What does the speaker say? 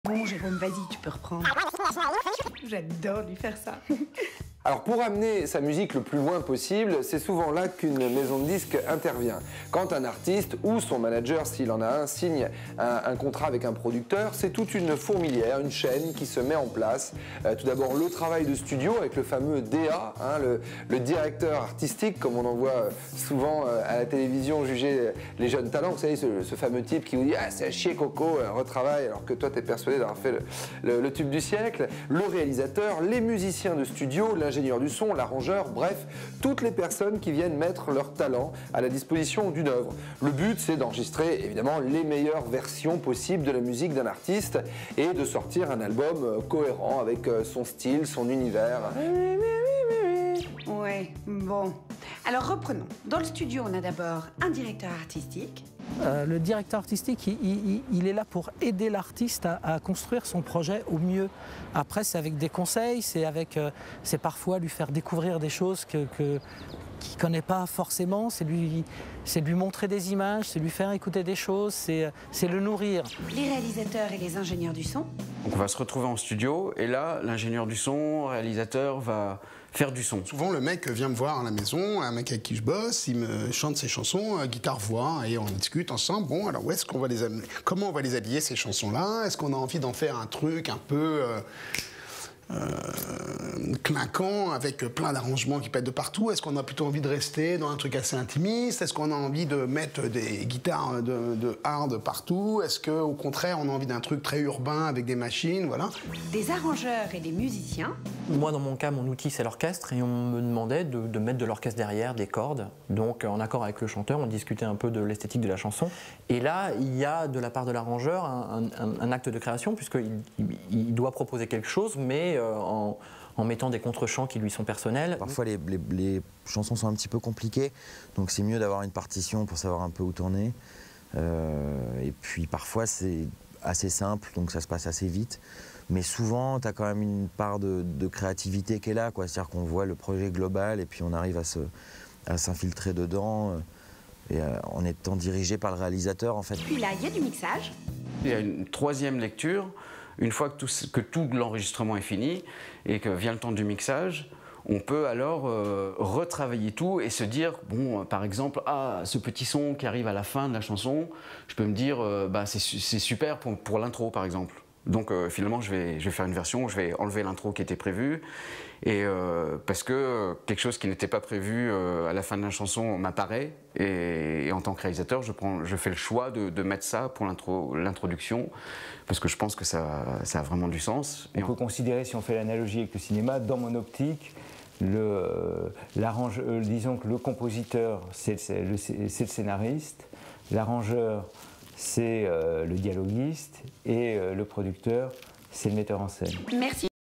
Bon, Jérôme, vas-y, tu peux reprendre. J'adore lui faire ça. Alors pour amener sa musique le plus loin possible, c'est souvent là qu'une maison de disques intervient. Quand un artiste ou son manager, s'il en a un, signe un contrat avec un producteur, c'est toute une fourmilière, une chaîne qui se met en place. Tout d'abord le travail de studio avec le fameux DA, hein, le directeur artistique, comme on en voit souvent à la télévision juger les jeunes talents. Vous savez, ce fameux type qui vous dit « Ah, c'est à chier Coco, retravaille », alors que toi t'es persuadé d'avoir fait le tube du siècle. Le réalisateur, les musiciens de studio, l'ingénieur du son, l'arrangeur, bref, toutes les personnes qui viennent mettre leur talent à la disposition d'une œuvre. Le but, c'est d'enregistrer évidemment les meilleures versions possibles de la musique d'un artiste et de sortir un album cohérent avec son style, son univers. Ouais, bon. Alors reprenons. Dans le studio, on a d'abord un directeur artistique. Le directeur artistique, il est là pour aider l'artiste à construire son projet au mieux. Après, c'est avec des conseils, c'est parfois lui faire découvrir des choses qu'il ne connaît pas forcément, c'est lui montrer des images, c'est lui faire écouter des choses, c'est le nourrir. Les réalisateurs et les ingénieurs du son. Donc on va se retrouver en studio et là, l'ingénieur du son, réalisateur, va faire du son. Souvent, le mec vient me voir à la maison, un mec avec qui je bosse, il me chante ses chansons, guitare-voix, et on discute ensemble. Bon, alors où est-ce qu'on va les amener? Comment on va les habiller, ces chansons-là? Est-ce qu'on a envie d'en faire un truc un peu clinquant, avec plein d'arrangements qui pètent de partout? Est-ce qu'on a plutôt envie de rester dans un truc assez intimiste? Est-ce qu'on a envie de mettre des guitares de hard partout? Est-ce qu'au contraire, on a envie d'un truc très urbain avec des machines? Voilà. Des arrangeurs et des musiciens. Moi, dans mon cas, mon outil, c'est l'orchestre, et on me demandait de mettre de l'orchestre derrière, des cordes. Donc, en accord avec le chanteur, on discutait un peu de l'esthétique de la chanson. Et là, il y a, de la part de l'arrangeur, un acte de création, puisqu'il doit proposer quelque chose, mais en mettant des contre-chants qui lui sont personnels. Parfois, les chansons sont un petit peu compliquées, donc c'est mieux d'avoir une partition pour savoir un peu où tourner. Et puis, parfois, c'est assez simple, donc ça se passe assez vite. Mais souvent, tu as quand même une part de créativité qui est là, quoi. C'est-à-dire qu'on voit le projet global et puis on arrive à s'infiltrer dedans en étant dirigé par le réalisateur, en fait. Puis là, il y a du mixage. Il y a une troisième lecture, une fois que tout l'enregistrement est fini et que vient le temps du mixage, on peut alors retravailler tout et se dire, bon, par exemple, ah, ce petit son qui arrive à la fin de la chanson, je peux me dire, bah, c'est super pour l'intro, par exemple. Donc finalement, je vais faire une version où je vais enlever l'intro qui était prévue, et parce que quelque chose qui n'était pas prévu à la fin de la chanson m'apparaît, et en tant que réalisateur, je fais le choix de mettre ça pour l'introduction, parce que je pense que ça a vraiment du sens. On peut considérer, si on fait l'analogie avec le cinéma, dans mon optique, disons que le compositeur, c'est le scénariste, l'arrangeur, c'est le dialoguiste, et le producteur, c'est le metteur en scène. Merci.